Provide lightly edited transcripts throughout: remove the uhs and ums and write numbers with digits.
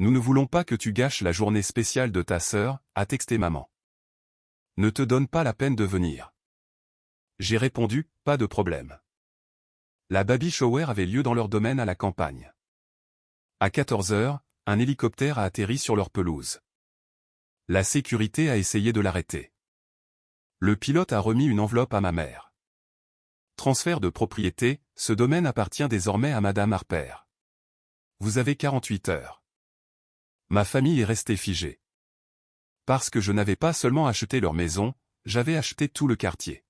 Nous ne voulons pas que tu gâches la journée spéciale de ta sœur, a texté maman. Ne te donne pas la peine de venir. J'ai répondu, pas de problème. La baby shower avait lieu dans leur domaine à la campagne. À 14 heures, un hélicoptère a atterri sur leur pelouse. La sécurité a essayé de l'arrêter. Le pilote a remis une enveloppe à ma mère. Transfert de propriété, ce domaine appartient désormais à Madame Harper. Vous avez 48 heures. Ma famille est restée figée. Parce que je n'avais pas seulement acheté leur maison, j'avais acheté tout le quartier.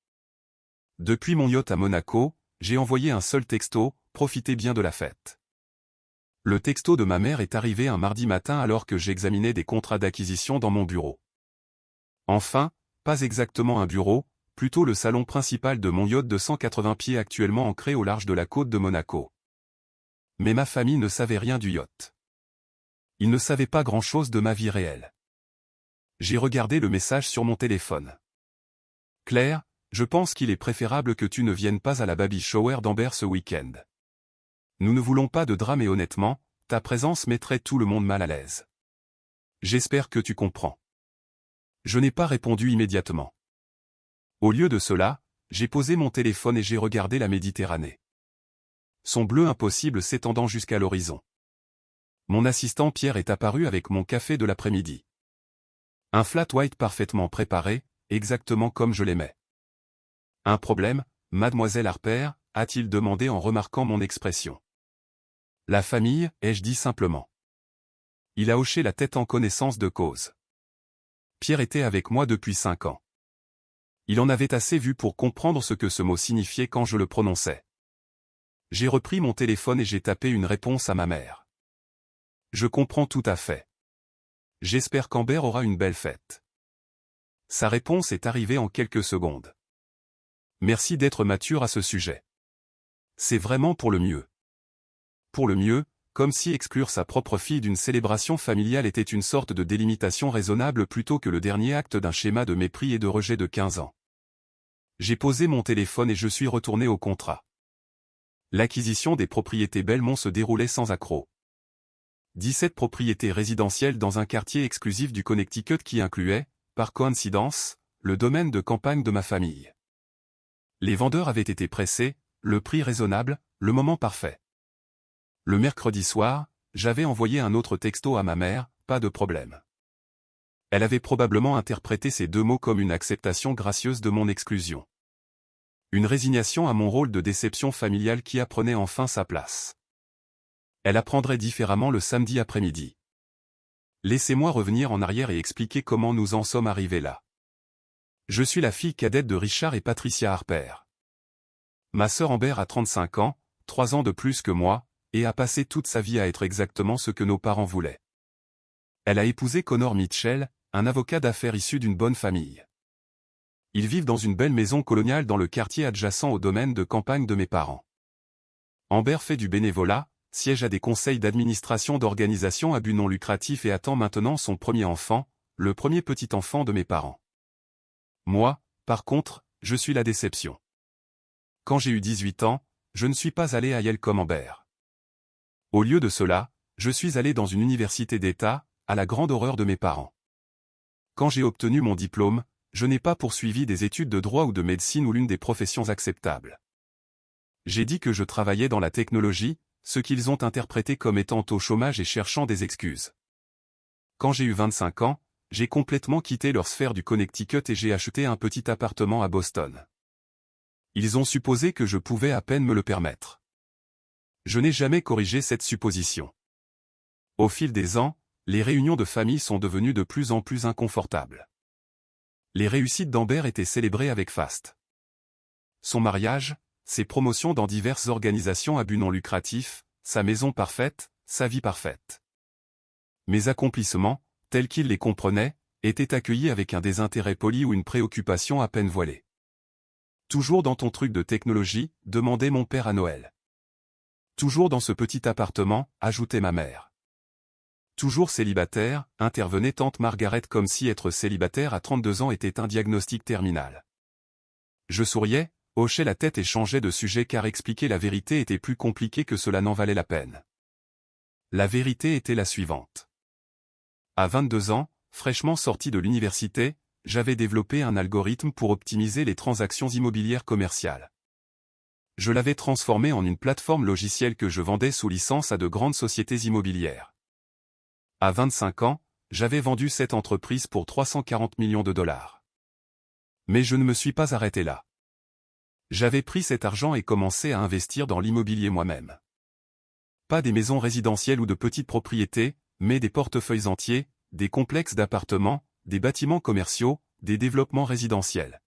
Depuis mon yacht à Monaco, j'ai envoyé un seul texto, profitez bien de la fête. Le texto de ma mère est arrivé un mardi matin alors que j'examinais des contrats d'acquisition dans mon bureau. Enfin, pas exactement un bureau, plutôt le salon principal de mon yacht de 180 pieds actuellement ancré au large de la côte de Monaco. Mais ma famille ne savait rien du yacht. Ils ne savaient pas grand-chose de ma vie réelle. J'ai regardé le message sur mon téléphone. Claire, je pense qu'il est préférable que tu ne viennes pas à la baby shower d'Amber ce week-end. Nous ne voulons pas de drame et honnêtement, ta présence mettrait tout le monde mal à l'aise. J'espère que tu comprends. Je n'ai pas répondu immédiatement. Au lieu de cela, j'ai posé mon téléphone et j'ai regardé la Méditerranée. Son bleu impossible s'étendant jusqu'à l'horizon. Mon assistant Pierre est apparu avec mon café de l'après-midi. Un flat white parfaitement préparé, exactement comme je l'aimais. Un problème, mademoiselle Harper, a-t-il demandé en remarquant mon expression. La famille, ai-je dit simplement. Il a hoché la tête en connaissance de cause. Pierre était avec moi depuis 5 ans. Il en avait assez vu pour comprendre ce que ce mot signifiait quand je le prononçais. J'ai repris mon téléphone et j'ai tapé une réponse à ma mère. Je comprends tout à fait. J'espère qu'Amber aura une belle fête. Sa réponse est arrivée en quelques secondes. Merci d'être mature à ce sujet. C'est vraiment pour le mieux. Pour le mieux, comme si exclure sa propre fille d'une célébration familiale était une sorte de délimitation raisonnable plutôt que le dernier acte d'un schéma de mépris et de rejet de 15 ans. J'ai posé mon téléphone et je suis retourné au contrat. L'acquisition des propriétés Belmont se déroulait sans accroc. 17 propriétés résidentielles dans un quartier exclusif du Connecticut qui incluait, par coïncidence, le domaine de campagne de ma famille. Les vendeurs avaient été pressés, le prix raisonnable, le moment parfait. Le mercredi soir, j'avais envoyé un autre texto à ma mère, pas de problème. Elle avait probablement interprété ces 2 mots comme une acceptation gracieuse de mon exclusion. Une résignation à mon rôle de déception familiale qui apprenait enfin sa place. Elle apprendrait différemment le samedi après-midi. Laissez-moi revenir en arrière et expliquer comment nous en sommes arrivés là. Je suis la fille cadette de Richard et Patricia Harper. Ma sœur Amber a 35 ans, 3 ans de plus que moi, et a passé toute sa vie à être exactement ce que nos parents voulaient. Elle a épousé Connor Mitchell, un avocat d'affaires issu d'une bonne famille. Ils vivent dans une belle maison coloniale dans le quartier adjacent au domaine de campagne de mes parents. Amber fait du bénévolat, siège à des conseils d'administration d'organisations à but non lucratif et attend maintenant son premier enfant, le premier petit enfant de mes parents. Moi, par contre, je suis la déception. Quand j'ai eu 18 ans, je ne suis pas allé à Yale comme Amber. Au lieu de cela, je suis allé dans une université d'État, à la grande horreur de mes parents. Quand j'ai obtenu mon diplôme, je n'ai pas poursuivi des études de droit ou de médecine ou l'une des professions acceptables. J'ai dit que je travaillais dans la technologie, ce qu'ils ont interprété comme étant au chômage et cherchant des excuses. Quand j'ai eu 25 ans, j'ai complètement quitté leur sphère du Connecticut et j'ai acheté un petit appartement à Boston. Ils ont supposé que je pouvais à peine me le permettre. Je n'ai jamais corrigé cette supposition. Au fil des ans, les réunions de famille sont devenues de plus en plus inconfortables. Les réussites d'Amber étaient célébrées avec faste. Son mariage, ses promotions dans diverses organisations à but non lucratif, sa maison parfaite, sa vie parfaite. Mes accomplissements, tels qu'il les comprenait, étaient accueillis avec un désintérêt poli ou une préoccupation à peine voilée. Toujours dans ton truc de technologie, demandait mon père à Noël. Toujours dans ce petit appartement, ajoutait ma mère. Toujours célibataire, intervenait tante Margaret comme si être célibataire à 32 ans était un diagnostic terminal. Je souriais, hochais la tête et changeais de sujet car expliquer la vérité était plus compliqué que cela n'en valait la peine. La vérité était la suivante. À 22 ans, fraîchement sorti de l'université, j'avais développé un algorithme pour optimiser les transactions immobilières commerciales. Je l'avais transformé en une plateforme logicielle que je vendais sous licence à de grandes sociétés immobilières. À 25 ans, j'avais vendu cette entreprise pour 340 millions de dollars. Mais je ne me suis pas arrêté là. J'avais pris cet argent et commencé à investir dans l'immobilier moi-même. Pas des maisons résidentielles ou de petites propriétés, mais des portefeuilles entiers, des complexes d'appartements, des bâtiments commerciaux, des développements résidentiels.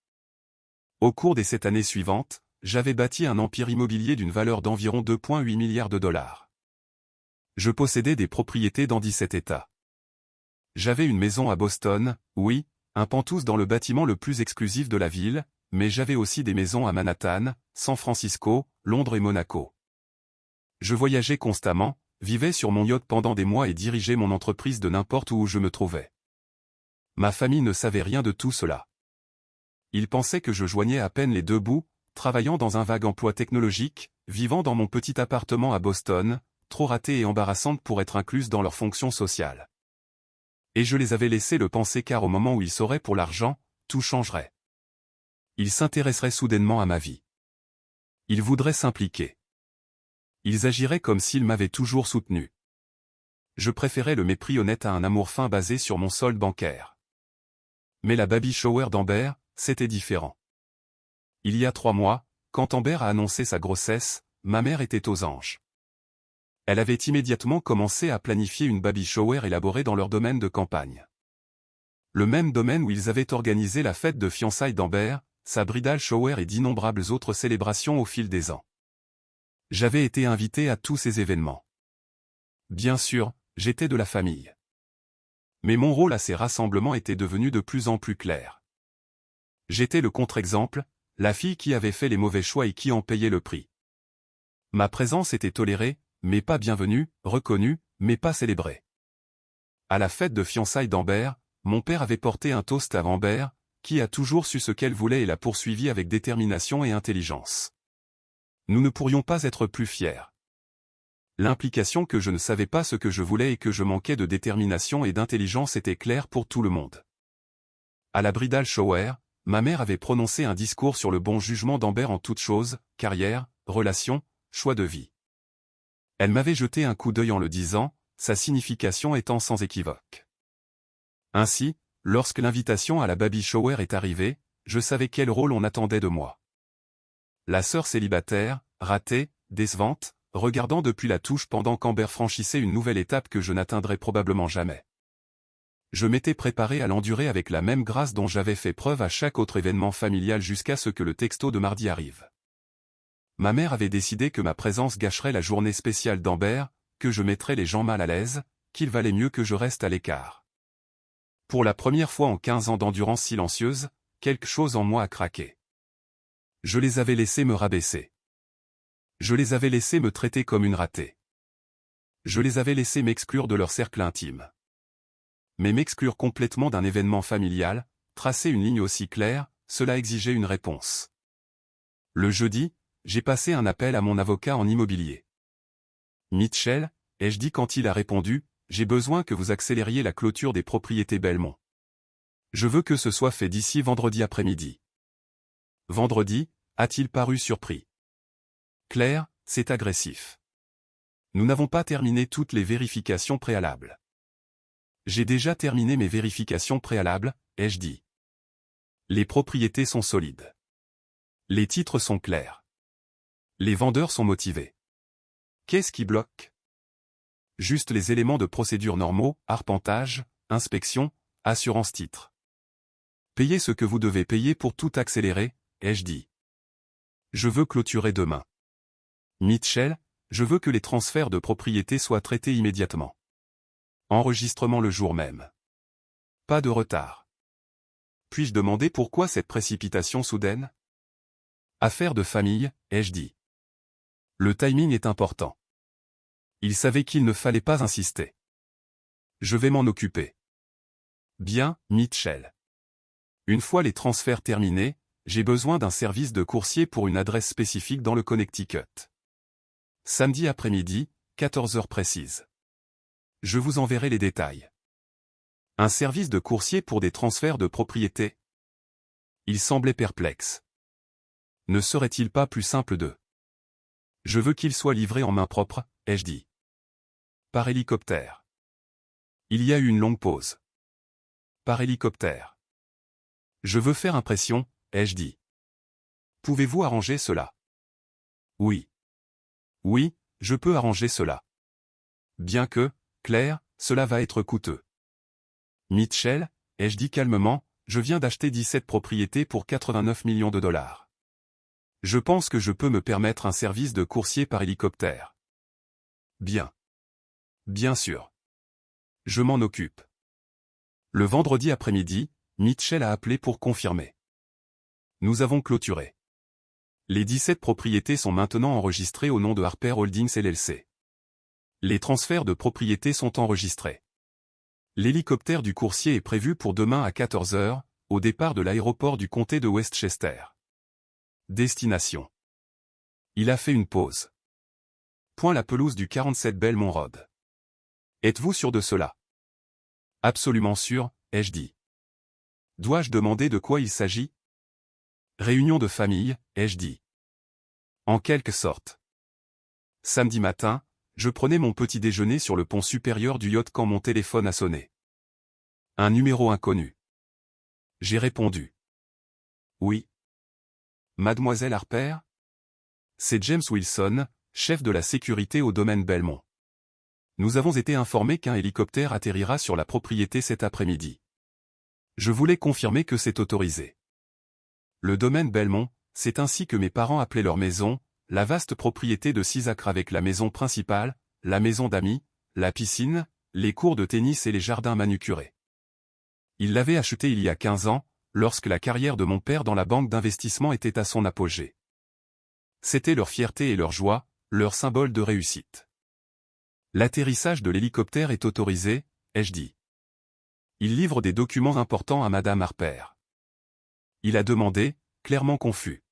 Au cours des 7 années suivantes, j'avais bâti un empire immobilier d'une valeur d'environ 2,8 milliards de dollars. Je possédais des propriétés dans 17 États. J'avais une maison à Boston, oui, un penthouse dans le bâtiment le plus exclusif de la ville, mais j'avais aussi des maisons à Manhattan, San Francisco, Londres et Monaco. Je voyageais constamment, vivais sur mon yacht pendant des mois et dirigeais mon entreprise de n'importe où je me trouvais. Ma famille ne savait rien de tout cela. Ils pensaient que je joignais à peine les deux bouts, travaillant dans un vague emploi technologique, vivant dans mon petit appartement à Boston, trop ratée et embarrassante pour être incluse dans leurs fonctions sociales. Et je les avais laissés le penser car au moment où ils sauraient pour l'argent, tout changerait. Ils s'intéresseraient soudainement à ma vie. Ils voudraient s'impliquer. Ils agiraient comme s'ils m'avaient toujours soutenu. Je préférais le mépris honnête à un amour fin basé sur mon solde bancaire. Mais la baby shower d'Amber, c'était différent. Il y a 3 mois, quand Amber a annoncé sa grossesse, ma mère était aux anges. Elle avait immédiatement commencé à planifier une baby shower élaborée dans leur domaine de campagne. Le même domaine où ils avaient organisé la fête de fiançailles d'Amber, sa bridal shower et d'innombrables autres célébrations au fil des ans. J'avais été invité à tous ces événements. Bien sûr, j'étais de la famille. Mais mon rôle à ces rassemblements était devenu de plus en plus clair. J'étais le contre-exemple, la fille qui avait fait les mauvais choix et qui en payait le prix. Ma présence était tolérée, mais pas bienvenue, reconnue, mais pas célébrée. À la fête de fiançailles d'Amber, mon père avait porté un toast à Amber, qui a toujours su ce qu'elle voulait et l'a poursuivi avec détermination et intelligence. Nous ne pourrions pas être plus fiers. L'implication que je ne savais pas ce que je voulais et que je manquais de détermination et d'intelligence était claire pour tout le monde. À la bridal shower, ma mère avait prononcé un discours sur le bon jugement d'Amber en toutes choses, carrière, relations, choix de vie. Elle m'avait jeté un coup d'œil en le disant, sa signification étant sans équivoque. Ainsi, lorsque l'invitation à la baby shower est arrivée, je savais quel rôle on attendait de moi. La sœur célibataire, ratée, décevante, regardant depuis la touche pendant qu'Amber franchissait une nouvelle étape que je n'atteindrais probablement jamais. Je m'étais préparé à l'endurer avec la même grâce dont j'avais fait preuve à chaque autre événement familial jusqu'à ce que le texto de mardi arrive. Ma mère avait décidé que ma présence gâcherait la journée spéciale d'Amber, que je mettrais les gens mal à l'aise, qu'il valait mieux que je reste à l'écart. Pour la première fois en 15 ans d'endurance silencieuse, quelque chose en moi a craqué. Je les avais laissés me rabaisser. Je les avais laissés me traiter comme une ratée. Je les avais laissés m'exclure de leur cercle intime. Mais m'exclure complètement d'un événement familial, tracer une ligne aussi claire, cela exigeait une réponse. Le jeudi, j'ai passé un appel à mon avocat en immobilier. Mitchell, ai-je dit quand il a répondu, j'ai besoin que vous accélériez la clôture des propriétés Belmont. Je veux que ce soit fait d'ici vendredi après-midi. Vendredi, a-t-il paru surpris. Claire, c'est agressif. Nous n'avons pas terminé toutes les vérifications préalables. J'ai déjà terminé mes vérifications préalables, ai-je dit. Les propriétés sont solides. Les titres sont clairs. Les vendeurs sont motivés. Qu'est-ce qui bloque? Juste les éléments de procédure normaux, arpentage, inspection, assurance-titre. Payez ce que vous devez payer pour tout accélérer, ai-je dit. Je veux clôturer demain. Mitchell, je veux que les transferts de propriété soient traités immédiatement. Enregistrement le jour même. Pas de retard. Puis-je demander pourquoi cette précipitation soudaine? Affaire de famille, ai-je dit. Le timing est important. Il savait qu'il ne fallait pas insister. Je vais m'en occuper. Bien, Mitchell. Une fois les transferts terminés, j'ai besoin d'un service de coursier pour une adresse spécifique dans le Connecticut. Samedi après-midi, 14 heures précises. Je vous enverrai les détails. Un service de coursier pour des transferts de propriété? Il semblait perplexe. Ne serait-il pas plus simple de... Je veux qu'il soit livré en main propre, ai-je dit. Par hélicoptère. Il y a eu une longue pause. Par hélicoptère. Je veux faire impression, ai-je dit. Pouvez-vous arranger cela? Oui. Oui, je peux arranger cela. Bien que, Claire, cela va être coûteux. Mitchell, ai-je dit calmement, je viens d'acheter 17 propriétés pour 89 millions de dollars. Je pense que je peux me permettre un service de coursier par hélicoptère. Bien. Bien sûr. Je m'en occupe. Le vendredi après-midi, Mitchell a appelé pour confirmer. Nous avons clôturé. Les 17 propriétés sont maintenant enregistrées au nom de Harper Holdings LLC. Les transferts de propriétés sont enregistrés. L'hélicoptère du coursier est prévu pour demain à 14 h, au départ de l'aéroport du comté de Westchester. Destination. Il a fait une pause. Point la pelouse du 47 Belmont Road. Êtes-vous sûr de cela? Absolument sûr, ai-je dit. Dois-je demander de quoi il s'agit? Réunion de famille, ai-je dit. En quelque sorte. Samedi matin, je prenais mon petit déjeuner sur le pont supérieur du yacht quand mon téléphone a sonné. Un numéro inconnu. J'ai répondu. Oui. Mademoiselle Harper? C'est James Wilson, chef de la sécurité au domaine Belmont. Nous avons été informés qu'un hélicoptère atterrira sur la propriété cet après-midi. Je voulais confirmer que c'est autorisé. Le domaine Belmont, c'est ainsi que mes parents appelaient leur maison, la vaste propriété de 6 acres avec la maison principale, la maison d'amis, la piscine, les cours de tennis et les jardins manucurés. Ils l'avaient acheté il y a 15 ans, lorsque la carrière de mon père dans la banque d'investissement était à son apogée. C'était leur fierté et leur joie, leur symbole de réussite. L'atterrissage de l'hélicoptère est autorisé, ai-je dit. Il livre des documents importants à Madame Harper. Il a demandé, clairement confus.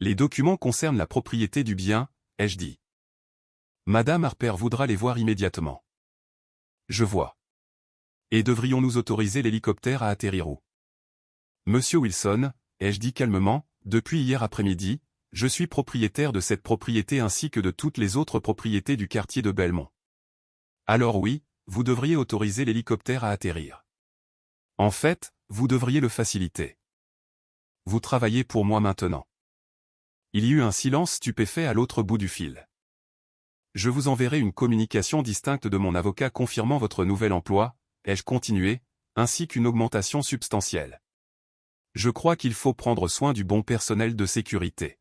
Les documents concernent la propriété du bien, ai-je dit. Madame Harper voudra les voir immédiatement. Je vois. Et devrions-nous autoriser l'hélicoptère à atterrir où? Monsieur Wilson, ai-je dit calmement, depuis hier après-midi, je suis propriétaire de cette propriété ainsi que de toutes les autres propriétés du quartier de Belmont. Alors oui, vous devriez autoriser l'hélicoptère à atterrir. En fait, vous devriez le faciliter. Vous travaillez pour moi maintenant. Il y eut un silence stupéfait à l'autre bout du fil. Je vous enverrai une communication distincte de mon avocat confirmant votre nouvel emploi, ai-je continué, ainsi qu'une augmentation substantielle. Je crois qu'il faut prendre soin du bon personnel de sécurité.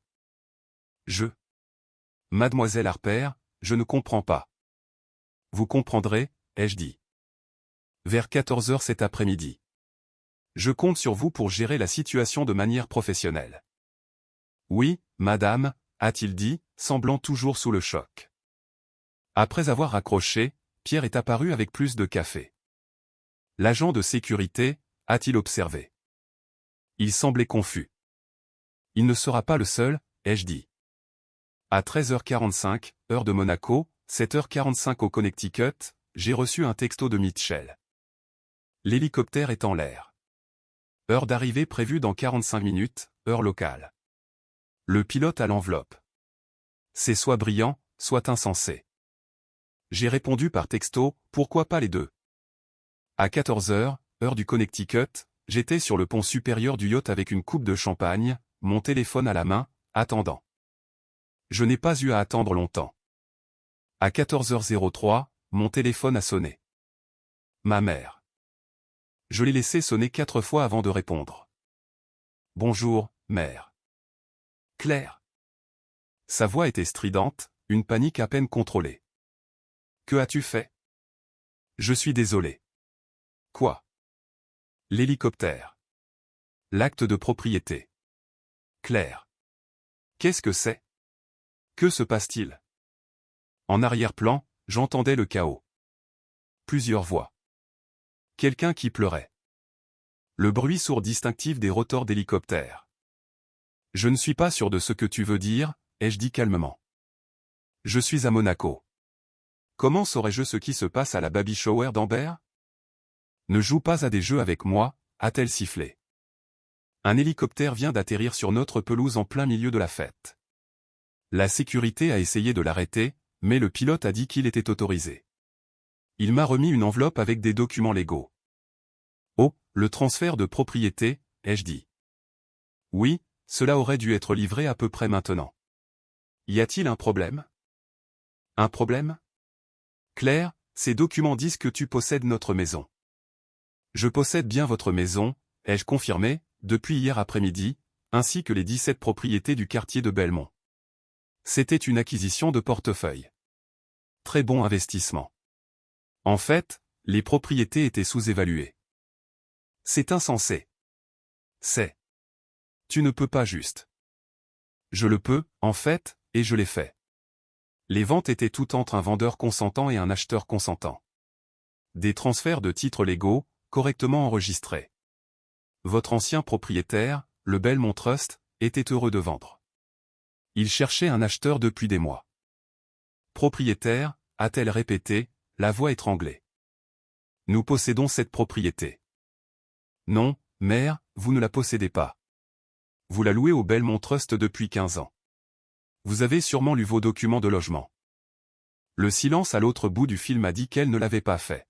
Mademoiselle Harper, je ne comprends pas. Vous comprendrez, ai-je dit. Vers 14 h cet après-midi. Je compte sur vous pour gérer la situation de manière professionnelle. Oui, madame, a-t-il dit, semblant toujours sous le choc. Après avoir raccroché, Pierre est apparu avec plus de café. L'agent de sécurité, a-t-il observé. Il semblait confus. Il ne sera pas le seul, ai-je dit. À 13h45, heure de Monaco, 7h45 au Connecticut, j'ai reçu un texto de Mitchell. L'hélicoptère est en l'air. Heure d'arrivée prévue dans 45 minutes, heure locale. Le pilote a l'enveloppe. C'est soit brillant, soit insensé. J'ai répondu par texto, pourquoi pas les deux? À 14 h, heure du Connecticut, j'étais sur le pont supérieur du yacht avec une coupe de champagne, mon téléphone à la main, attendant. Je n'ai pas eu à attendre longtemps. À 14h03, mon téléphone a sonné. Ma mère. Je l'ai laissé sonner 4 fois avant de répondre. Bonjour, mère. Claire. Sa voix était stridente, une panique à peine contrôlée. Que as-tu fait? Je suis désolé. Quoi? L'hélicoptère. L'acte de propriété. Claire. Qu'est-ce que c'est? Que se passe-t-il? En arrière-plan, j'entendais le chaos. Plusieurs voix. Quelqu'un qui pleurait. Le bruit sourd distinctif des rotors d'hélicoptère. Je ne suis pas sûr de ce que tu veux dire, ai-je dit calmement. Je suis à Monaco. Comment saurais-je ce qui se passe à la baby shower d'Amber? Ne joue pas à des jeux avec moi, a-t-elle sifflé. Un hélicoptère vient d'atterrir sur notre pelouse en plein milieu de la fête. La sécurité a essayé de l'arrêter, mais le pilote a dit qu'il était autorisé. Il m'a remis une enveloppe avec des documents légaux. Oh, le transfert de propriété, ai-je dit. Oui, cela aurait dû être livré à peu près maintenant. Y a-t-il un problème? Un problème? Claire, ces documents disent que tu possèdes notre maison. Je possède bien votre maison, ai-je confirmé, depuis hier après-midi, ainsi que les 17 propriétés du quartier de Belmont. C'était une acquisition de portefeuille. Très bon investissement. En fait, les propriétés étaient sous-évaluées. C'est insensé. C'est. Tu ne peux pas juste. Je le peux, en fait, et je l'ai fait. Les ventes étaient toutes entre un vendeur consentant et un acheteur consentant. Des transferts de titres légaux, correctement enregistrés. Votre ancien propriétaire, le Belmont Trust, était heureux de vendre. Il cherchait un acheteur depuis des mois. Propriétaire, a-t-elle répété, la voix étranglée. Nous possédons cette propriété. Non, mère, vous ne la possédez pas. Vous la louez au Belmont Trust depuis 15 ans. Vous avez sûrement lu vos documents de logement. Le silence à l'autre bout du fil m'a dit qu'elle ne l'avait pas fait.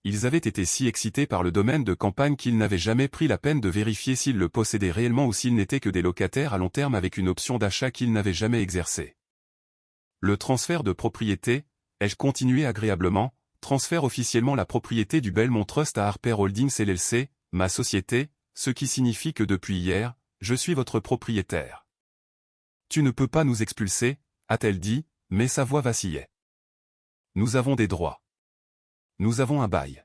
Ils avaient été si excités par le domaine de campagne qu'ils n'avaient jamais pris la peine de vérifier s'ils le possédaient réellement ou s'ils n'étaient que des locataires à long terme avec une option d'achat qu'ils n'avaient jamais exercée. Le transfert de propriété, ai-je continué agréablement, transfère officiellement la propriété du Belmont Trust à Harper Holdings LLC, ma société, ce qui signifie que depuis hier, je suis votre propriétaire. Tu ne peux pas nous expulser, a-t-elle dit, mais sa voix vacillait. Nous avons des droits. Nous avons un bail.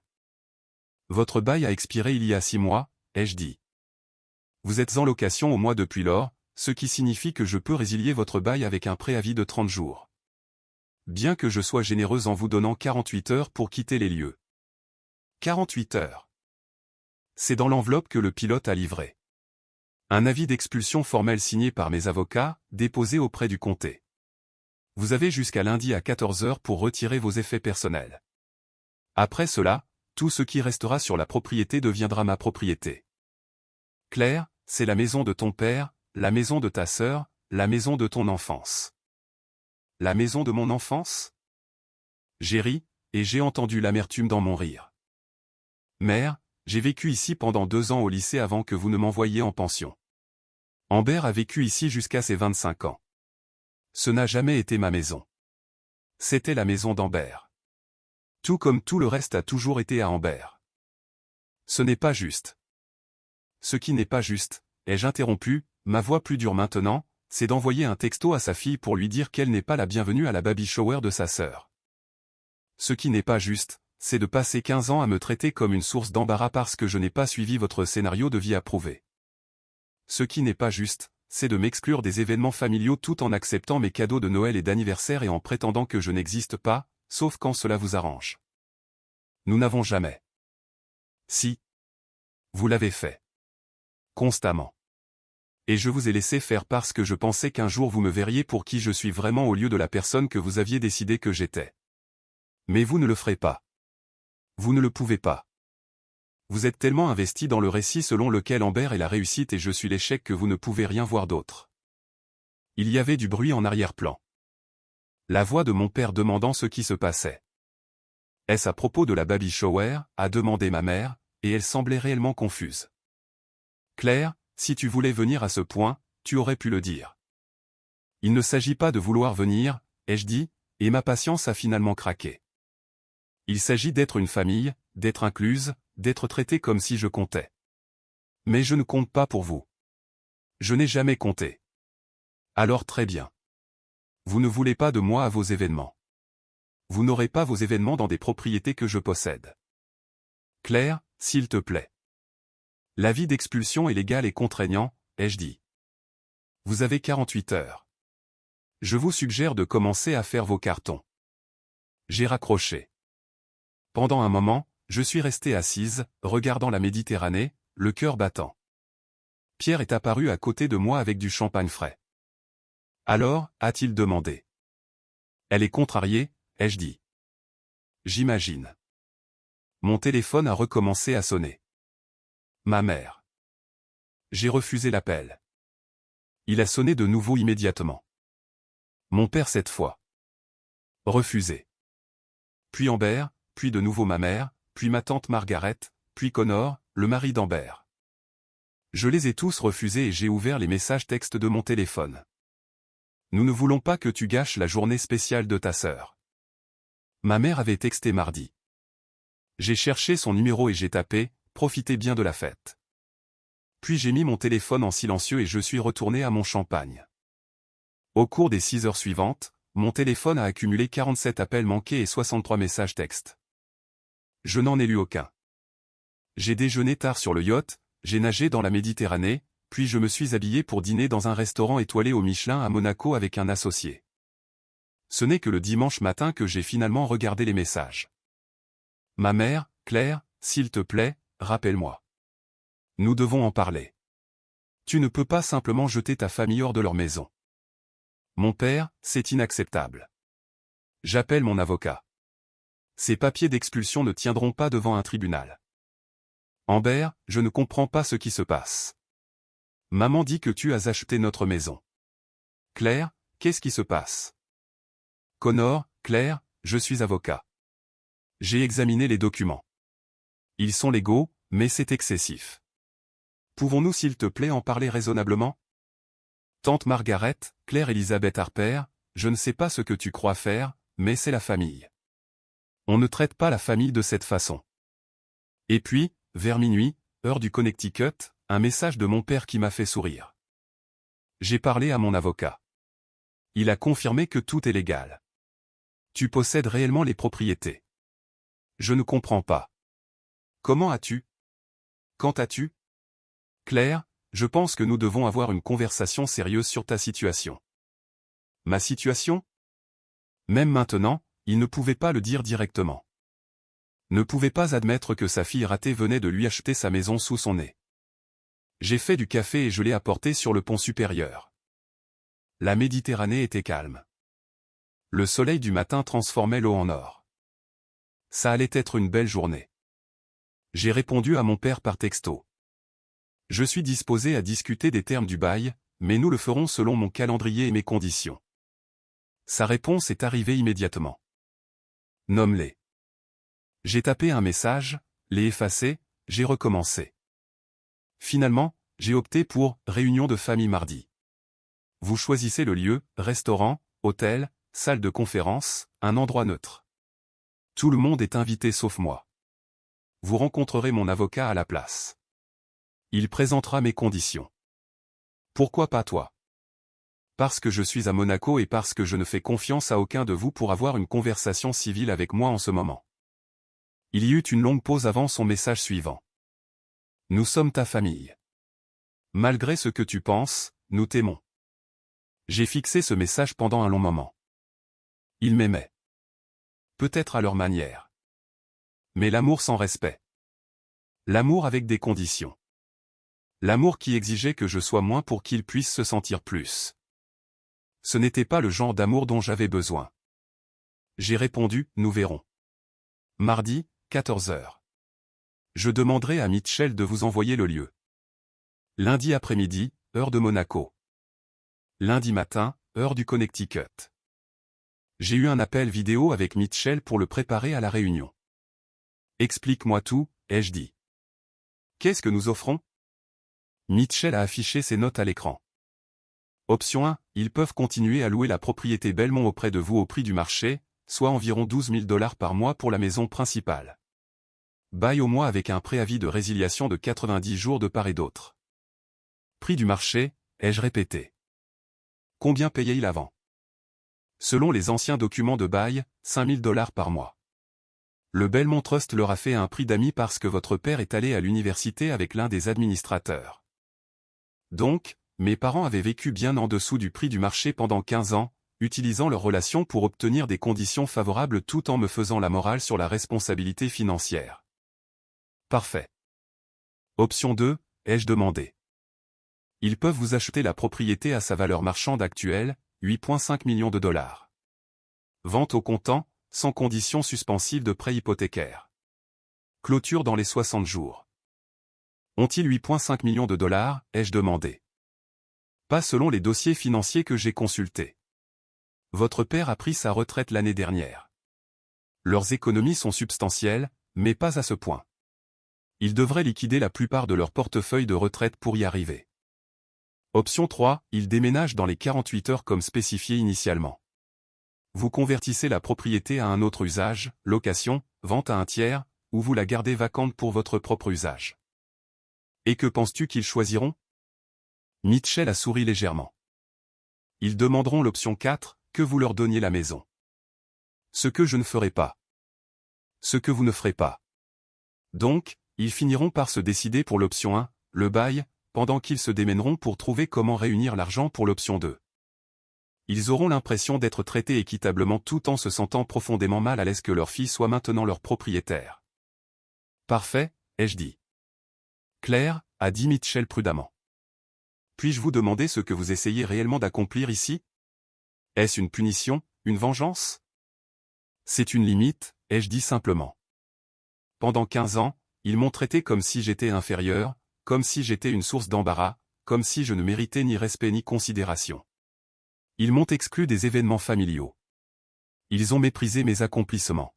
Votre bail a expiré il y a 6 mois, ai-je dit. Vous êtes en location au mois depuis lors, ce qui signifie que je peux résilier votre bail avec un préavis de 30 jours. Bien que je sois généreuse en vous donnant 48 heures pour quitter les lieux. 48 heures. C'est dans l'enveloppe que le pilote a livré. Un avis d'expulsion formel signé par mes avocats, déposé auprès du comté. Vous avez jusqu'à lundi à 14 heures pour retirer vos effets personnels. Après cela, tout ce qui restera sur la propriété deviendra ma propriété. Claire, c'est la maison de ton père, la maison de ta sœur, la maison de ton enfance. La maison de mon enfance? J'ai ri, et j'ai entendu l'amertume dans mon rire. Mère, j'ai vécu ici pendant 2 ans au lycée avant que vous ne m'envoyiez en pension. Amber a vécu ici jusqu'à ses 25 ans. Ce n'a jamais été ma maison. C'était la maison d'Amber. Tout comme tout le reste a toujours été à Amber. Ce n'est pas juste. Ce qui n'est pas juste, ai-je interrompu, ma voix plus dure maintenant, c'est d'envoyer un texto à sa fille pour lui dire qu'elle n'est pas la bienvenue à la baby shower de sa sœur. Ce qui n'est pas juste, c'est de passer 15 ans à me traiter comme une source d'embarras parce que je n'ai pas suivi votre scénario de vie approuvé. Ce qui n'est pas juste, c'est de m'exclure des événements familiaux tout en acceptant mes cadeaux de Noël et d'anniversaire et en prétendant que je n'existe pas, sauf quand cela vous arrange. Nous n'avons jamais. Si. Vous l'avez fait. Constamment. Et je vous ai laissé faire parce que je pensais qu'un jour vous me verriez pour qui je suis vraiment au lieu de la personne que vous aviez décidé que j'étais. Mais vous ne le ferez pas. Vous ne le pouvez pas. Vous êtes tellement investi dans le récit selon lequel Amber est la réussite et je suis l'échec que vous ne pouvez rien voir d'autre. Il y avait du bruit en arrière-plan. La voix de mon père demandant ce qui se passait. Est-ce à propos de la baby shower, a demandé ma mère, et elle semblait réellement confuse. Claire, si tu voulais venir à ce point, tu aurais pu le dire. Il ne s'agit pas de vouloir venir, ai-je dit, et ma patience a finalement craqué. Il s'agit d'être une famille, d'être incluse, d'être traitée comme si je comptais. Mais je ne compte pas pour vous. Je n'ai jamais compté. Alors très bien. Vous ne voulez pas de moi à vos événements. Vous n'aurez pas vos événements dans des propriétés que je possède. Claire, s'il te plaît. L'avis d'expulsion est légal et contraignant, ai-je dit. Vous avez 48 heures. Je vous suggère de commencer à faire vos cartons. J'ai raccroché. Pendant un moment, je suis restée assise, regardant la Méditerranée, le cœur battant. Pierre est apparu à côté de moi avec du champagne frais. Alors, a-t-il demandé. Elle est contrariée, ai-je dit. J'imagine. Mon téléphone a recommencé à sonner. Ma mère. J'ai refusé l'appel. Il a sonné de nouveau immédiatement. Mon père cette fois. Refusé. Puis Amber, puis de nouveau ma mère, puis ma tante Margaret, puis Connor, le mari d'Amber. Je les ai tous refusés et j'ai ouvert les messages textes de mon téléphone. Nous ne voulons pas que tu gâches la journée spéciale de ta sœur. Ma mère avait texté mardi. J'ai cherché son numéro et j'ai tapé « Profitez bien de la fête ». Puis j'ai mis mon téléphone en silencieux et je suis retourné à mon champagne. Au cours des 6 heures suivantes, mon téléphone a accumulé 47 appels manqués et 63 messages textes. Je n'en ai lu aucun. J'ai déjeuné tard sur le yacht, j'ai nagé dans la Méditerranée, puis je me suis habillé pour dîner dans un restaurant étoilé au Michelin à Monaco avec un associé. Ce n'est que le dimanche matin que j'ai finalement regardé les messages. Ma mère, Claire, s'il te plaît, rappelle-moi. Nous devons en parler. Tu ne peux pas simplement jeter ta famille hors de leur maison. Mon père, c'est inacceptable. J'appelle mon avocat. Ces papiers d'expulsion ne tiendront pas devant un tribunal. Amber, je ne comprends pas ce qui se passe. Maman dit que tu as acheté notre maison. Claire, qu'est-ce qui se passe? Connor, Claire, je suis avocat. J'ai examiné les documents. Ils sont légaux, mais c'est excessif. Pouvons-nous s'il te plaît en parler raisonnablement? Tante Margaret, Claire Elizabeth Harper, je ne sais pas ce que tu crois faire, mais c'est la famille. On ne traite pas la famille de cette façon. Et puis, vers minuit, heure du Connecticut, un message de mon père qui m'a fait sourire. J'ai parlé à mon avocat. Il a confirmé que tout est légal. Tu possèdes réellement les propriétés. Je ne comprends pas. Comment as-tu? Quand as-tu? Claire, je pense que nous devons avoir une conversation sérieuse sur ta situation. Ma situation? Même maintenant, il ne pouvait pas le dire directement. Ne pouvait pas admettre que sa fille ratée venait de lui acheter sa maison sous son nez. J'ai fait du café et je l'ai apporté sur le pont supérieur. La Méditerranée était calme. Le soleil du matin transformait l'eau en or. Ça allait être une belle journée. J'ai répondu à mon père par texto. Je suis disposé à discuter des termes du bail, mais nous le ferons selon mon calendrier et mes conditions. Sa réponse est arrivée immédiatement. Nomme-les. J'ai tapé un message, l'ai effacé, j'ai recommencé. Finalement, j'ai opté pour « réunion de famille mardi ». Vous choisissez le lieu, restaurant, hôtel, salle de conférence, un endroit neutre. Tout le monde est invité sauf moi. Vous rencontrerez mon avocat à la place. Il présentera mes conditions. Pourquoi pas toi? Parce que je suis à Monaco et parce que je ne fais confiance à aucun de vous pour avoir une conversation civile avec moi en ce moment. Il y eut une longue pause avant son message suivant. Nous sommes ta famille. Malgré ce que tu penses, nous t'aimons. J'ai fixé ce message pendant un long moment. Ils m'aimaient. Peut-être à leur manière. Mais l'amour sans respect. L'amour avec des conditions. L'amour qui exigeait que je sois moins pour qu'ils puissent se sentir plus. Ce n'était pas le genre d'amour dont j'avais besoin. J'ai répondu, nous verrons. Mardi, 14 heures. Je demanderai à Mitchell de vous envoyer le lieu. Lundi après-midi, heure de Monaco. Lundi matin, heure du Connecticut. J'ai eu un appel vidéo avec Mitchell pour le préparer à la réunion. Explique-moi tout, ai-je dit. Qu'est-ce que nous offrons? Mitchell a affiché ses notes à l'écran. Option 1, ils peuvent continuer à louer la propriété Belmont auprès de vous au prix du marché, soit environ 12 000 $ par mois pour la maison principale. Bail au mois avec un préavis de résiliation de 90 jours de part et d'autre. Prix du marché, ai-je répété. Combien payait-il avant? Selon les anciens documents de bail, 5 000 $ par mois. Le Belmont Trust leur a fait un prix d'amis parce que votre père est allé à l'université avec l'un des administrateurs. Donc, mes parents avaient vécu bien en dessous du prix du marché pendant 15 ans, utilisant leur relation pour obtenir des conditions favorables tout en me faisant la morale sur la responsabilité financière. Parfait. Option 2, ai-je demandé. Ils peuvent vous acheter la propriété à sa valeur marchande actuelle, 8,5 millions de $. Vente au comptant, sans condition suspensive de prêt hypothécaire. Clôture dans les 60 jours. Ont-ils 8,5 millions de dollars, ai-je demandé. Pas selon les dossiers financiers que j'ai consultés. Votre père a pris sa retraite l'année dernière. Leurs économies sont substantielles, mais pas à ce point. Ils devraient liquider la plupart de leur portefeuille de retraite pour y arriver. Option 3, ils déménagent dans les 48 heures comme spécifié initialement. Vous convertissez la propriété à un autre usage, location, vente à un tiers, ou vous la gardez vacante pour votre propre usage. Et que penses-tu qu'ils choisiront? Mitchell a souri légèrement. Ils demanderont l'option 4, que vous leur donniez la maison. Ce que je ne ferai pas. Ce que vous ne ferez pas. Donc, ils finiront par se décider pour l'option 1, le bail, pendant qu'ils se démèneront pour trouver comment réunir l'argent pour l'option 2. Ils auront l'impression d'être traités équitablement tout en se sentant profondément mal à l'aise que leur fille soit maintenant leur propriétaire. Parfait, ai-je dit. Claire, a dit Mitchell prudemment. Puis-je vous demander ce que vous essayez réellement d'accomplir ici? Est-ce une punition, une vengeance? C'est une limite, ai-je dit simplement. Pendant 15 ans, ils m'ont traité comme si j'étais inférieur, comme si j'étais une source d'embarras, comme si je ne méritais ni respect ni considération. Ils m'ont exclu des événements familiaux. Ils ont méprisé mes accomplissements.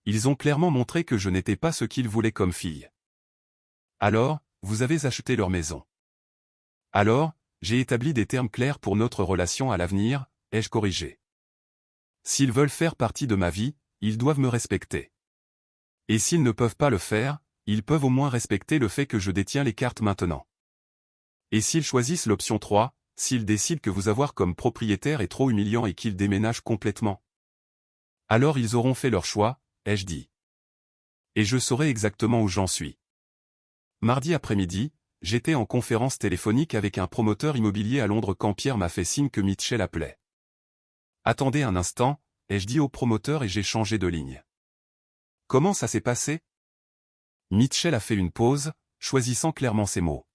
Ils ont clairement montré que je n'étais pas ce qu'ils voulaient comme fille. Alors, vous avez acheté leur maison. Alors, j'ai établi des termes clairs pour notre relation à l'avenir, ai-je corrigé. S'ils veulent faire partie de ma vie, ils doivent me respecter. Et s'ils ne peuvent pas le faire, ils peuvent au moins respecter le fait que je détiens les cartes maintenant. Et s'ils choisissent l'option 3, s'ils décident que vous avoir comme propriétaire est trop humiliant et qu'ils déménagent complètement. Alors ils auront fait leur choix, ai-je dit. Et je saurai exactement où j'en suis. Mardi après-midi, j'étais en conférence téléphonique avec un promoteur immobilier à Londres quand Pierre m'a fait signe que Mitchell appelait. Attendez un instant, ai-je dit au promoteur et j'ai changé de ligne. Comment ça s'est passé? Mitchell a fait une pause, choisissant clairement ses mots.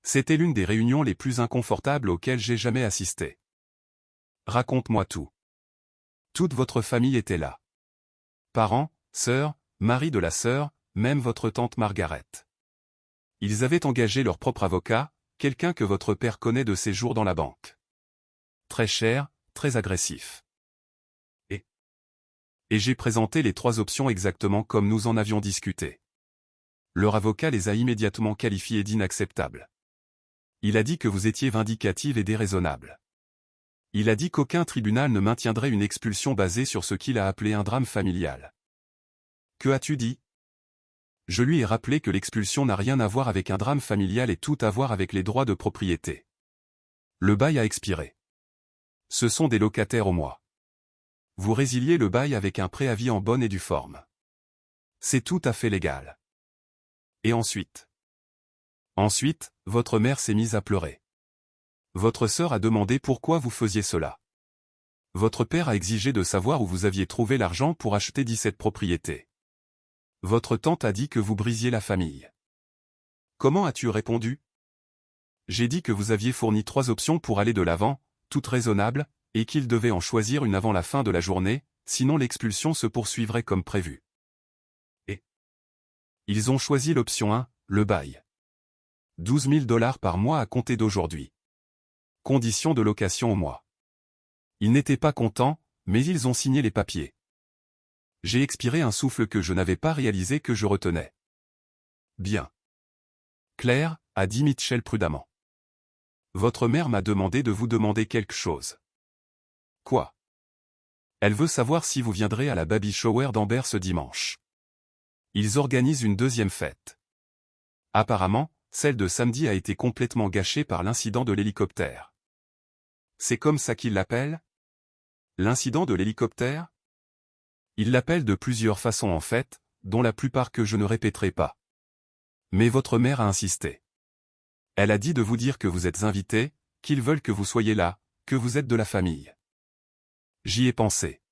C'était l'une des réunions les plus inconfortables auxquelles j'ai jamais assisté. Raconte-moi tout. Toute votre famille était là. Parents, sœurs, mari de la sœur, même votre tante Margaret. Ils avaient engagé leur propre avocat, quelqu'un que votre père connaît de ses jours dans la banque. Très cher, très agressif. Et j'ai présenté les 3 options exactement comme nous en avions discuté. Leur avocat les a immédiatement qualifiées d'inacceptables. Il a dit que vous étiez vindicative et déraisonnable. Il a dit qu'aucun tribunal ne maintiendrait une expulsion basée sur ce qu'il a appelé un drame familial. Que as-tu dit? Je lui ai rappelé que l'expulsion n'a rien à voir avec un drame familial et tout à voir avec les droits de propriété. Le bail a expiré. Ce sont des locataires au mois. Vous résiliez le bail avec un préavis en bonne et due forme. C'est tout à fait légal. Et ensuite? Ensuite, votre mère s'est mise à pleurer. Votre sœur a demandé pourquoi vous faisiez cela. Votre père a exigé de savoir où vous aviez trouvé l'argent pour acheter 17 propriétés. Votre tante a dit que vous brisiez la famille. Comment as-tu répondu? J'ai dit que vous aviez fourni 3 options pour aller de l'avant, toutes raisonnables, et qu'ils devaient en choisir une avant la fin de la journée, sinon l'expulsion se poursuivrait comme prévu. Et ils ont choisi l'option 1, le bail. 12 000 $ par mois à compter d'aujourd'hui. Conditions de location au mois. Ils n'étaient pas contents, mais ils ont signé les papiers. J'ai expiré un souffle que je n'avais pas réalisé que je retenais. Bien. Claire, a dit Mitchell prudemment. Votre mère m'a demandé de vous demander quelque chose. Quoi? Elle veut savoir si vous viendrez à la baby shower d'Amber ce dimanche. Ils organisent une deuxième fête. Apparemment, celle de samedi a été complètement gâchée par l'incident de l'hélicoptère. C'est comme ça qu'ils l'appellent? L'incident de l'hélicoptère? Ils l'appellent de plusieurs façons en fait, dont la plupart que je ne répéterai pas. Mais votre mère a insisté. Elle a dit de vous dire que vous êtes invité, qu'ils veulent que vous soyez là, que vous êtes de la famille. J'y ai pensé.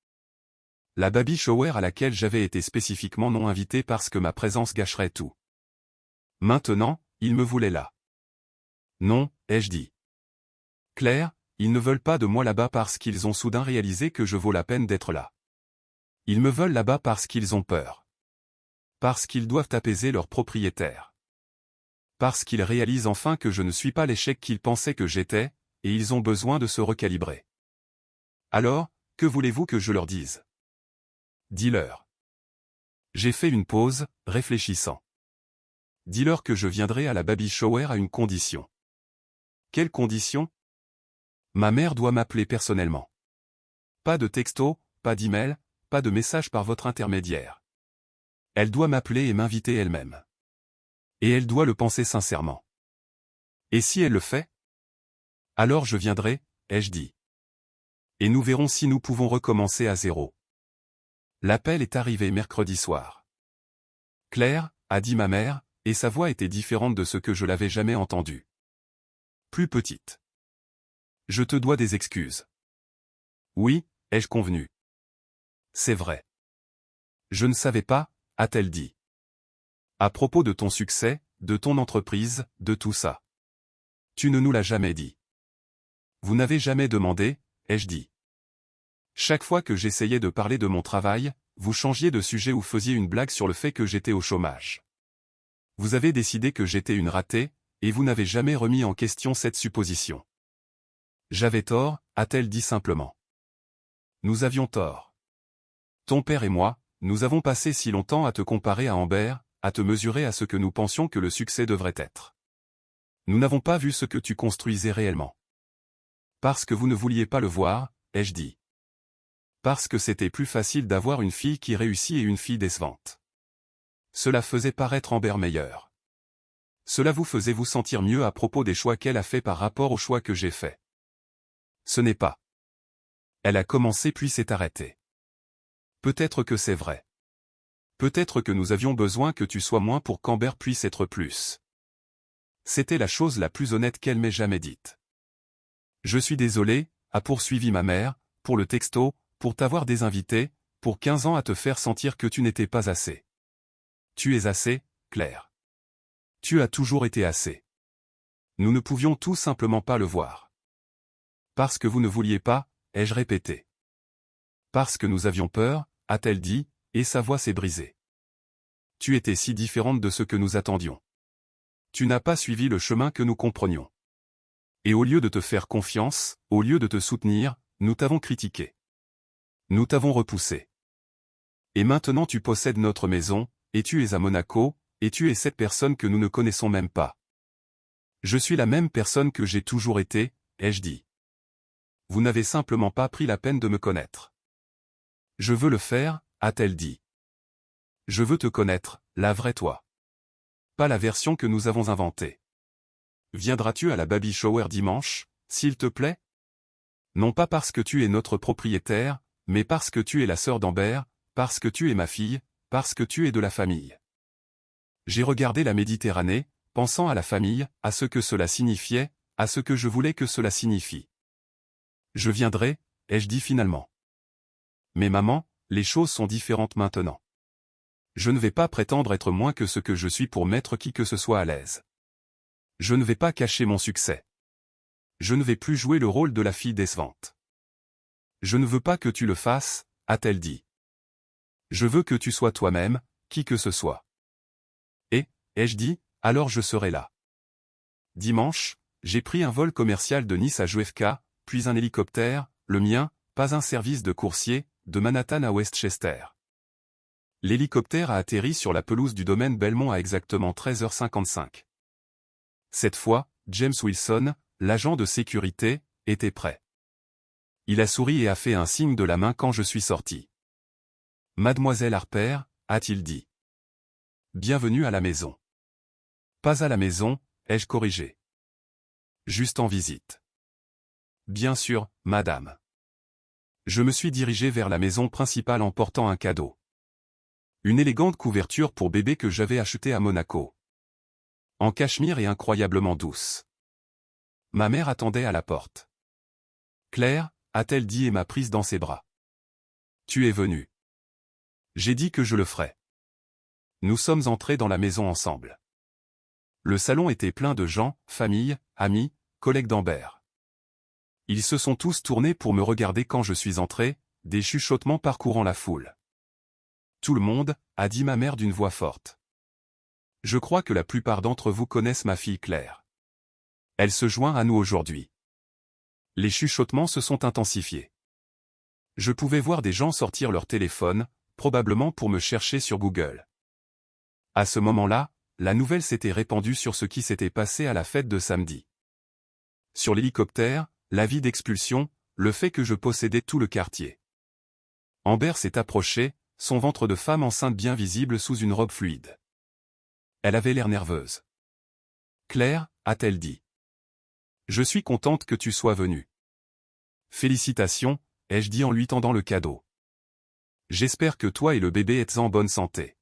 La baby shower à laquelle j'avais été spécifiquement non invité parce que ma présence gâcherait tout. Maintenant, ils me voulaient là. Non, ai-je dit. Claire, ils ne veulent pas de moi là-bas parce qu'ils ont soudain réalisé que je vaux la peine d'être là. Ils me veulent là-bas parce qu'ils ont peur. Parce qu'ils doivent apaiser leur propriétaire. Parce qu'ils réalisent enfin que je ne suis pas l'échec qu'ils pensaient que j'étais, et ils ont besoin de se recalibrer. Alors, que voulez-vous que je leur dise? Dis-leur. J'ai fait une pause, réfléchissant. Dis-leur que je viendrai à la baby shower à une condition. Quelle condition? Ma mère doit m'appeler personnellement. Pas de texto, pas d'email, pas de message par votre intermédiaire. Elle doit m'appeler et m'inviter elle-même. Et elle doit le penser sincèrement. Et si elle le fait? Alors je viendrai, ai-je dit. Et nous verrons si nous pouvons recommencer à zéro. L'appel est arrivé mercredi soir. Claire, a dit ma mère, et sa voix était différente de ce que je l'avais jamais entendu. Plus petite. Je te dois des excuses. Oui, ai-je convenu. C'est vrai. Je ne savais pas, a-t-elle dit. À propos de ton succès, de ton entreprise, de tout ça. Tu ne nous l'as jamais dit. Vous n'avez jamais demandé, ai-je dit. Chaque fois que j'essayais de parler de mon travail, vous changiez de sujet ou faisiez une blague sur le fait que j'étais au chômage. Vous avez décidé que j'étais une ratée, et vous n'avez jamais remis en question cette supposition. J'avais tort, a-t-elle dit simplement. Nous avions tort. Ton père et moi, nous avons passé si longtemps à te comparer à Amber, à te mesurer à ce que nous pensions que le succès devrait être. Nous n'avons pas vu ce que tu construisais réellement. Parce que vous ne vouliez pas le voir, ai-je dit. Parce que c'était plus facile d'avoir une fille qui réussit et une fille décevante. Cela faisait paraître Amber meilleure. Cela vous faisait vous sentir mieux à propos des choix qu'elle a fait par rapport aux choix que j'ai faits. Ce n'est pas. Elle a commencé puis s'est arrêtée. Peut-être que c'est vrai. Peut-être que nous avions besoin que tu sois moins pour qu'Amber puisse être plus. C'était la chose la plus honnête qu'elle m'ait jamais dite. Je suis désolé, a poursuivi ma mère, pour le texto, pour t'avoir désinvité, pour 15 ans à te faire sentir que tu n'étais pas assez. Tu es assez, Claire. Tu as toujours été assez. Nous ne pouvions tout simplement pas le voir. Parce que vous ne vouliez pas, ai-je répété. Parce que nous avions peur, a-t-elle dit, et sa voix s'est brisée. Tu étais si différente de ce que nous attendions. Tu n'as pas suivi le chemin que nous comprenions. Et au lieu de te faire confiance, au lieu de te soutenir, nous t'avons critiqué. Nous t'avons repoussé. Et maintenant tu possèdes notre maison, et tu es à Monaco, et tu es cette personne que nous ne connaissons même pas. Je suis la même personne que j'ai toujours été, ai-je dit. Vous n'avez simplement pas pris la peine de me connaître. Je veux le faire, a-t-elle dit. Je veux te connaître, la vraie toi. Pas la version que nous avons inventée. Viendras-tu à la baby shower dimanche, s'il te plaît? Non pas parce que tu es notre propriétaire, mais parce que tu es la sœur d'Amber, parce que tu es ma fille, parce que tu es de la famille. J'ai regardé la Méditerranée, pensant à la famille, à ce que cela signifiait, à ce que je voulais que cela signifie. Je viendrai, ai-je dit finalement. Mais maman, les choses sont différentes maintenant. Je ne vais pas prétendre être moins que ce que je suis pour mettre qui que ce soit à l'aise. Je ne vais pas cacher mon succès. Je ne vais plus jouer le rôle de la fille décevante. Je ne veux pas que tu le fasses, a-t-elle dit. Je veux que tu sois toi-même, qui que ce soit. Et, ai-je dit, alors je serai là. Dimanche, j'ai pris un vol commercial de Nice à JFK, puis un hélicoptère, le mien, pas un service de coursier, de Manhattan à Westchester. L'hélicoptère a atterri sur la pelouse du domaine Belmont à exactement 13h55. Cette fois, James Wilson, l'agent de sécurité, était prêt. Il a souri et a fait un signe de la main quand je suis sorti. Mademoiselle Harper, a-t-il dit. Bienvenue à la maison. Pas à la maison, ai-je corrigé. Juste en visite. Bien sûr, madame. Je me suis dirigé vers la maison principale en portant un cadeau. Une élégante couverture pour bébé que j'avais achetée à Monaco. En cachemire et incroyablement douce. Ma mère attendait à la porte. Claire, a-t-elle dit et m'a prise dans ses bras. Tu es venue. J'ai dit que je le ferais. Nous sommes entrés dans la maison ensemble. Le salon était plein de gens, famille, amis, collègues d'Amber. Ils se sont tous tournés pour me regarder quand je suis entré, des chuchotements parcourant la foule. Tout le monde, a dit ma mère d'une voix forte. Je crois que la plupart d'entre vous connaissent ma fille Claire. Elle se joint à nous aujourd'hui. Les chuchotements se sont intensifiés. Je pouvais voir des gens sortir leur téléphone, probablement pour me chercher sur Google. À ce moment-là, la nouvelle s'était répandue sur ce qui s'était passé à la fête de samedi. Sur l'hélicoptère, l'avis d'expulsion, le fait que je possédais tout le quartier. Amber s'est approchée, son ventre de femme enceinte bien visible sous une robe fluide. Elle avait l'air nerveuse. Claire, a-t-elle dit. Je suis contente que tu sois venue. Félicitations, ai-je dit en lui tendant le cadeau. J'espère que toi et le bébé êtes en bonne santé.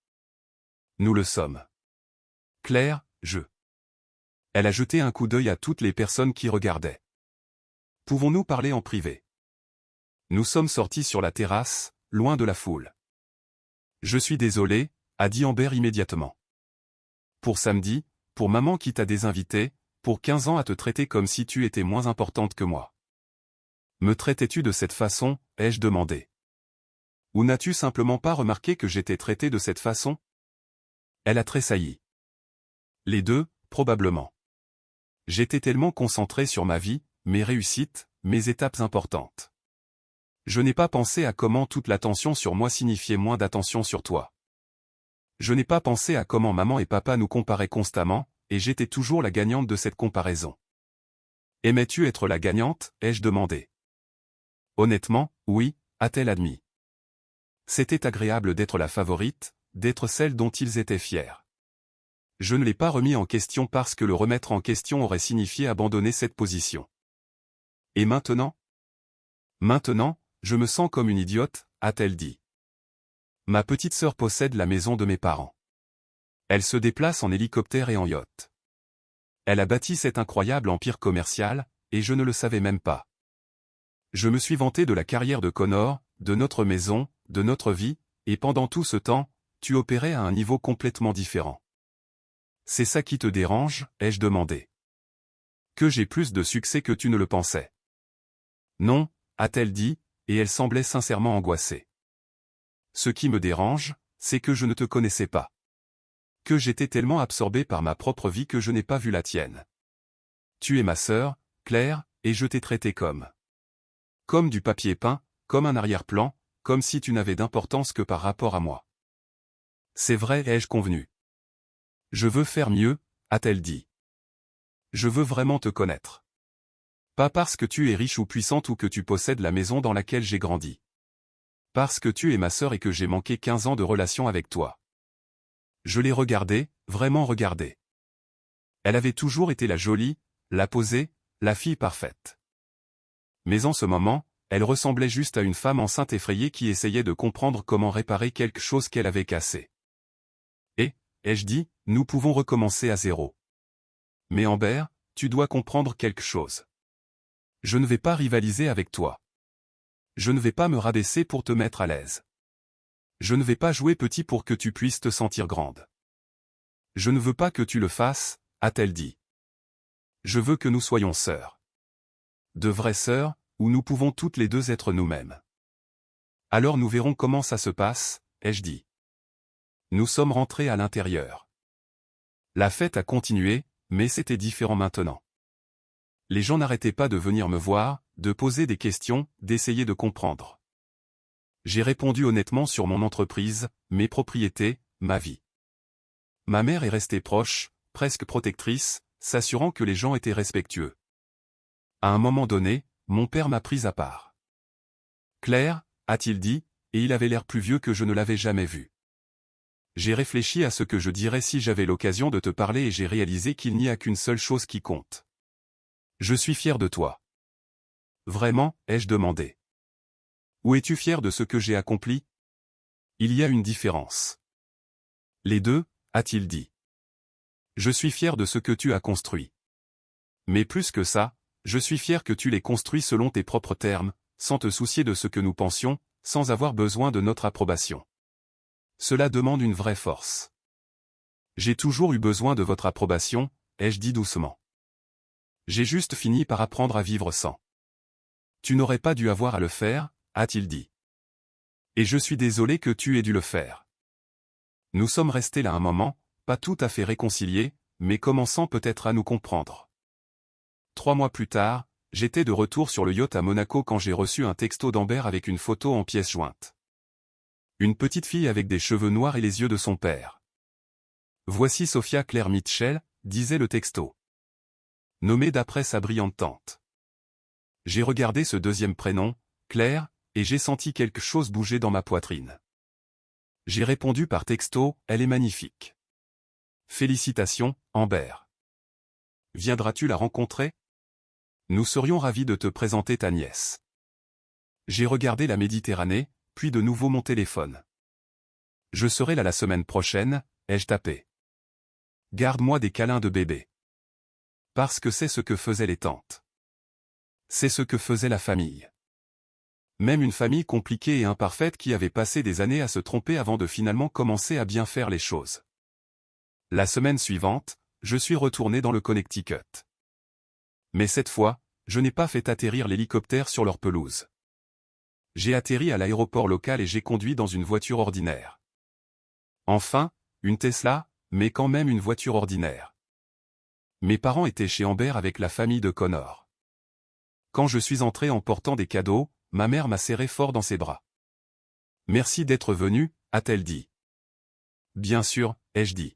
Nous le sommes. Claire, je. Elle a jeté un coup d'œil à toutes les personnes qui regardaient. Pouvons-nous parler en privé? Nous sommes sortis sur la terrasse, loin de la foule. Je suis désolé, a dit Amber immédiatement. Pour samedi, pour maman qui t'a désinvité, pour 15 ans à te traiter comme si tu étais moins importante que moi. Me traitais-tu de cette façon, ai-je demandé. Ou n'as-tu simplement pas remarqué que j'étais traité de cette façon? Elle a tressailli. Les deux, probablement. J'étais tellement concentré sur ma vie, mes réussites, mes étapes importantes. Je n'ai pas pensé à comment toute l'attention sur moi signifiait moins d'attention sur toi. Je n'ai pas pensé à comment maman et papa nous comparaient constamment, et j'étais toujours la gagnante de cette comparaison. Aimais-tu être la gagnante, ai-je demandé. Honnêtement, oui, a-t-elle admis. C'était agréable d'être la favorite, d'être celle dont ils étaient fiers. Je ne l'ai pas remis en question parce que le remettre en question aurait signifié abandonner cette position. Et maintenant? Maintenant, je me sens comme une idiote, a-t-elle dit. Ma petite sœur possède la maison de mes parents. Elle se déplace en hélicoptère et en yacht. Elle a bâti cet incroyable empire commercial, et je ne le savais même pas. Je me suis vanté de la carrière de Connor, de notre maison, de notre vie, et pendant tout ce temps, tu opérais à un niveau complètement différent. C'est ça qui te dérange, ai-je demandé. Que j'ai plus de succès que tu ne le pensais. Non, a-t-elle dit, et elle semblait sincèrement angoissée. Ce qui me dérange, c'est que je ne te connaissais pas. Que j'étais tellement absorbé par ma propre vie que je n'ai pas vu la tienne. Tu es ma sœur, Claire, et je t'ai traité comme du papier peint, comme un arrière-plan, comme si tu n'avais d'importance que par rapport à moi. C'est vrai, ai-je convenu. Je veux faire mieux, a-t-elle dit. Je veux vraiment te connaître. Pas parce que tu es riche ou puissante ou que tu possèdes la maison dans laquelle j'ai grandi. Parce que tu es ma sœur et que j'ai manqué 15 ans de relation avec toi. Je l'ai regardée, vraiment regardée. Elle avait toujours été la jolie, la posée, la fille parfaite. Mais en ce moment, elle ressemblait juste à une femme enceinte effrayée qui essayait de comprendre comment réparer quelque chose qu'elle avait cassé. Et, ai-je dit, nous pouvons recommencer à zéro. Mais Amber, tu dois comprendre quelque chose. Je ne vais pas rivaliser avec toi. Je ne vais pas me rabaisser pour te mettre à l'aise. Je ne vais pas jouer petit pour que tu puisses te sentir grande. Je ne veux pas que tu le fasses, a-t-elle dit. Je veux que nous soyons sœurs. De vraies sœurs, où nous pouvons toutes les deux être nous-mêmes. Alors nous verrons comment ça se passe, ai-je dit. Nous sommes rentrés à l'intérieur. La fête a continué, mais c'était différent maintenant. Les gens n'arrêtaient pas de venir me voir, de poser des questions, d'essayer de comprendre. J'ai répondu honnêtement sur mon entreprise, mes propriétés, ma vie. Ma mère est restée proche, presque protectrice, s'assurant que les gens étaient respectueux. À un moment donné, mon père m'a prise à part. Claire, a-t-il dit, et il avait l'air plus vieux que je ne l'avais jamais vu. J'ai réfléchi à ce que je dirais si j'avais l'occasion de te parler et j'ai réalisé qu'il n'y a qu'une seule chose qui compte. Je suis fier de toi. Vraiment, ai-je demandé. Où es-tu fier de ce que j'ai accompli? Il y a une différence. Les deux, a-t-il dit. Je suis fier de ce que tu as construit. Mais plus que ça, je suis fier que tu l'aies construit selon tes propres termes, sans te soucier de ce que nous pensions, sans avoir besoin de notre approbation. Cela demande une vraie force. J'ai toujours eu besoin de votre approbation, ai-je dit doucement. J'ai juste fini par apprendre à vivre sans. Tu n'aurais pas dû avoir à le faire, a-t-il dit. Et je suis désolé que tu aies dû le faire. Nous sommes restés là un moment, pas tout à fait réconciliés, mais commençant peut-être à nous comprendre. 3 mois plus tard, j'étais de retour sur le yacht à Monaco quand j'ai reçu un texto d'Amber avec une photo en pièce jointe. Une petite fille avec des cheveux noirs et les yeux de son père. Voici Sophia Claire Mitchell, disait le texto. Nommée d'après sa brillante tante. J'ai regardé ce deuxième prénom, Claire, et j'ai senti quelque chose bouger dans ma poitrine. J'ai répondu par texto, elle est magnifique. Félicitations, Amber. Viendras-tu la rencontrer? Nous serions ravis de te présenter ta nièce. J'ai regardé la Méditerranée, puis de nouveau mon téléphone. Je serai là la semaine prochaine, ai-je tapé. Garde-moi des câlins de bébé. Parce que c'est ce que faisaient les tantes. C'est ce que faisait la famille. Même une famille compliquée et imparfaite qui avait passé des années à se tromper avant de finalement commencer à bien faire les choses. La semaine suivante, je suis retourné dans le Connecticut. Mais cette fois, je n'ai pas fait atterrir l'hélicoptère sur leur pelouse. J'ai atterri à l'aéroport local et j'ai conduit dans une voiture ordinaire. Enfin, une Tesla, mais quand même une voiture ordinaire. Mes parents étaient chez Amber avec la famille de Connor. Quand je suis entré en portant des cadeaux, ma mère m'a serré fort dans ses bras. « Merci d'être venu », a-t-elle dit. « Bien sûr », ai-je dit.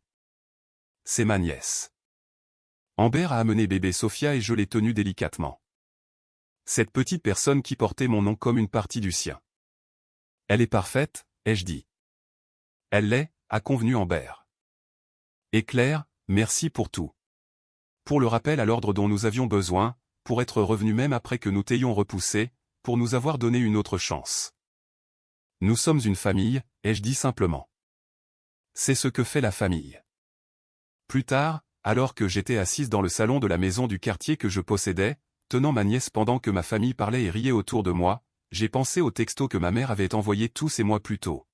« C'est ma nièce. » Amber a amené bébé Sophia et je l'ai tenue délicatement. Cette petite personne qui portait mon nom comme une partie du sien. « Elle est parfaite », ai-je dit. « Elle l'est », a convenu Amber. Et Claire, merci pour tout. Pour le rappel à l'ordre dont nous avions besoin, pour être revenu même après que nous t'ayons repoussé, pour nous avoir donné une autre chance. Nous sommes une famille, ai-je dit simplement. C'est ce que fait la famille. Plus tard, alors que j'étais assise dans le salon de la maison du quartier que je possédais, tenant ma nièce pendant que ma famille parlait et riait autour de moi, j'ai pensé au texto que ma mère avait envoyé tous ces mois plus tôt.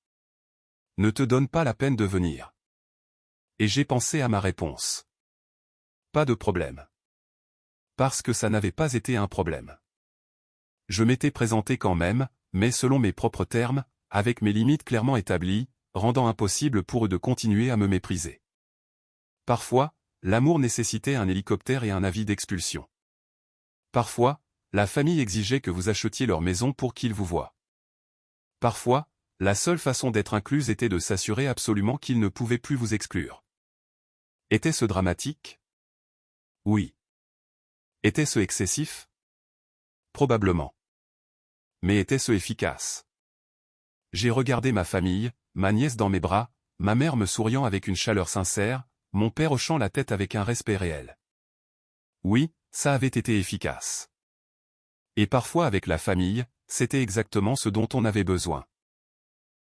Ne te donne pas la peine de venir. Et j'ai pensé à ma réponse. Pas de problème. Parce que ça n'avait pas été un problème. Je m'étais présenté quand même, mais selon mes propres termes, avec mes limites clairement établies, rendant impossible pour eux de continuer à me mépriser. Parfois, l'amour nécessitait un hélicoptère et un avis d'expulsion. Parfois, la famille exigeait que vous achetiez leur maison pour qu'ils vous voient. Parfois, la seule façon d'être incluse était de s'assurer absolument qu'ils ne pouvaient plus vous exclure. Était-ce dramatique? Oui. Était-ce excessif? Probablement. Mais était-ce efficace? J'ai regardé ma famille, ma nièce dans mes bras, ma mère me souriant avec une chaleur sincère, mon père hochant la tête avec un respect réel. Oui, ça avait été efficace. Et parfois avec la famille, c'était exactement ce dont on avait besoin.